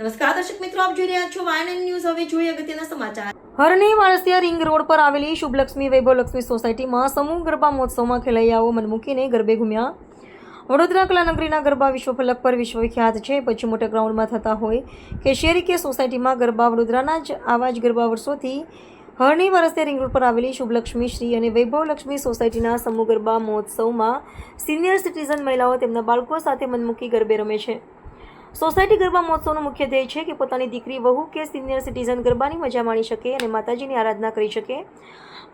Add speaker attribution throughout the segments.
Speaker 1: નમસ્કાર દર્શક મિત્રો, આપ જોઈ રહ્યા છો વાયએનએન ન્યૂઝ. હવે જોઈએ અગત્યના સમાચાર.
Speaker 2: હરણી વાળસિયા રિંગ રોડ પર આવેલી શુભલક્ષ્મી વૈભવલક્ષ્મી સોસાયટીમાં સમૂહ ગરબા મહોત્સવમાં ખેલૈયાઓ મન મૂકીને ગરબે ઘૂમ્યા. વડોદરા કલાનગરીના ગરબા વિશ્વ ફલક પર વિશ્વવિખ્યાત છે. પછી મોટા ગ્રાઉન્ડમાં થતા હોય કે શેરી કે સોસાયટીમાં ગરબા, વડોદરાના જ આવા જ ગરબા વર્ષોથી હરણી વાળસિયા રિંગ રોડ પર આવેલી શુભલક્ષ્મી શ્રી અને વૈભવલક્ષ્મી સોસાયટીના સમૂહ ગરબા મહોત્સવમાં સિનિયર સિટીઝન મહિલાઓ તેમના બાળકો સાથે મન મૂકી ગરબે રમે છે. સોસાયટી ગરબા મહોત્સવનો મુખ્ય ધ્યેય છે કે પોતાની દીકરી, વહુ કે સિનિયર સિટીઝન ગરબાની મજા માણી શકે અને માતાજીની આરાધના કરી શકે.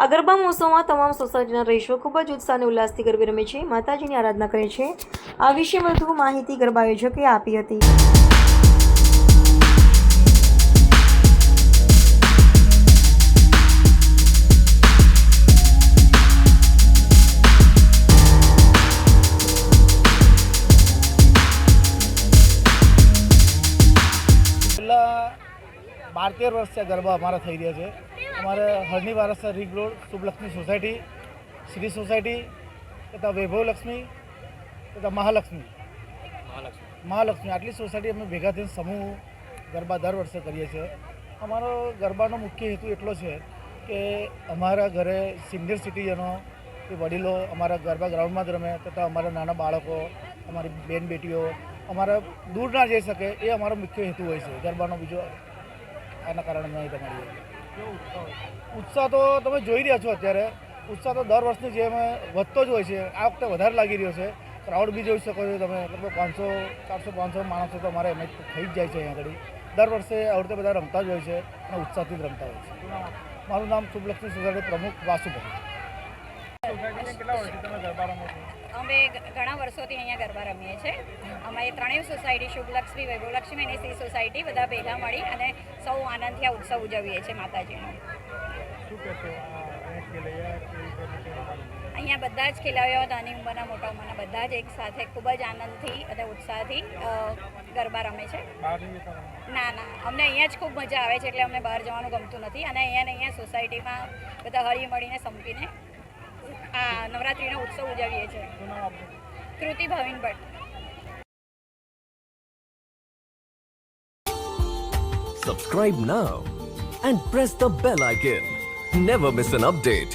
Speaker 2: આ ગરબા મહોત્સવમાં તમામ સોસાયટીના રહીશો ખૂબ જ ઉત્સાહ અને ઉલ્લાસથી ગરબે રમે છે, માતાજીની આરાધના કરે છે. આ વિશે વધુ માહિતી ગરબા આયોજકે આપી હતી.
Speaker 3: છેલ્લા 12-13 વર્ષથી ગરબા અમારા થઈ રહ્યા છે. અમારે Harni Warasiya ring road Shubhlakshmi society, Shri society તથા વૈભવલક્ષ્મી તથા મહાલક્ષ્મી આટલી સોસાયટી અમે ભેગા થઈને સમૂહ ગરબા દર વર્ષે કરીએ છીએ. અમારો ગરબાનો મુખ્ય હેતુ એટલો છે કે અમારા ઘરે સિનિયર સિટીઝનો કે વડીલો અમારા ગરબા ગ્રાઉન્ડમાં જ રમે તથા અમારા નાના બાળકો, અમારી બેન બેટીઓ અમારા દૂર ના જઈ શકે, એ અમારો મુખ્ય હેતુ હોય છે ગરબાનો. બીજો આના કારણે નહીં તમારી ઉત્સાહ તો તમે જોઈ રહ્યા છો. અત્યારે ઉત્સાહ તો દર વર્ષની જેમ વધતો જ હોય છે. આ વખતે વધારે લાગી રહ્યો છે. ક્રાઉડ બી જોઈ શકો છો તમે. લગભગ 500 માણસો તો અમારે એમ થઈ જ જાય છે અહીંયા આગળ. દર વર્ષે આ વખતે બધા રમતા જ હોય છે અને ઉત્સાહથી જ રમતા હોય છે. મારું નામ શુભલક્ષ્મી સોસાયટી પ્રમુખ વાસુભાઈ.
Speaker 4: અમે ઘણા વર્ષોથી અહીંયા ગરબા રમીએ છીએ. અમે ત્રણેય સોસાયટી, શુભલક્ષ્મી, વૈભવલક્ષ્મી અને શ્રી સોસાયટી બધા ભેગા મળી અને સૌ આનંદથી આ ઉત્સવ ઉજવીએ છીએ માતાજીનો. અહીંયા બધા જ ખેલાડીઓ, નાની ઉંમરના, મોટા ઉંમરના બધા જ એક સાથે ખૂબ જ આનંદથી અને ઉત્સાહથી ગરબા રમે છે. ના, અમને અહીંયા જ ખૂબ મજા આવે છે, એટલે અમને બહાર જવાનું ગમતું નથી. અને અહીંયા સોસાયટીમાં બધા હળી મળીને સંપીને આ નવરાત્રિનો ઉત્સવ ઉજવીએ છીએ. કૃતિ Bhavin Bhatt.
Speaker 5: Subscribe now and press the bell icon. Never miss an update.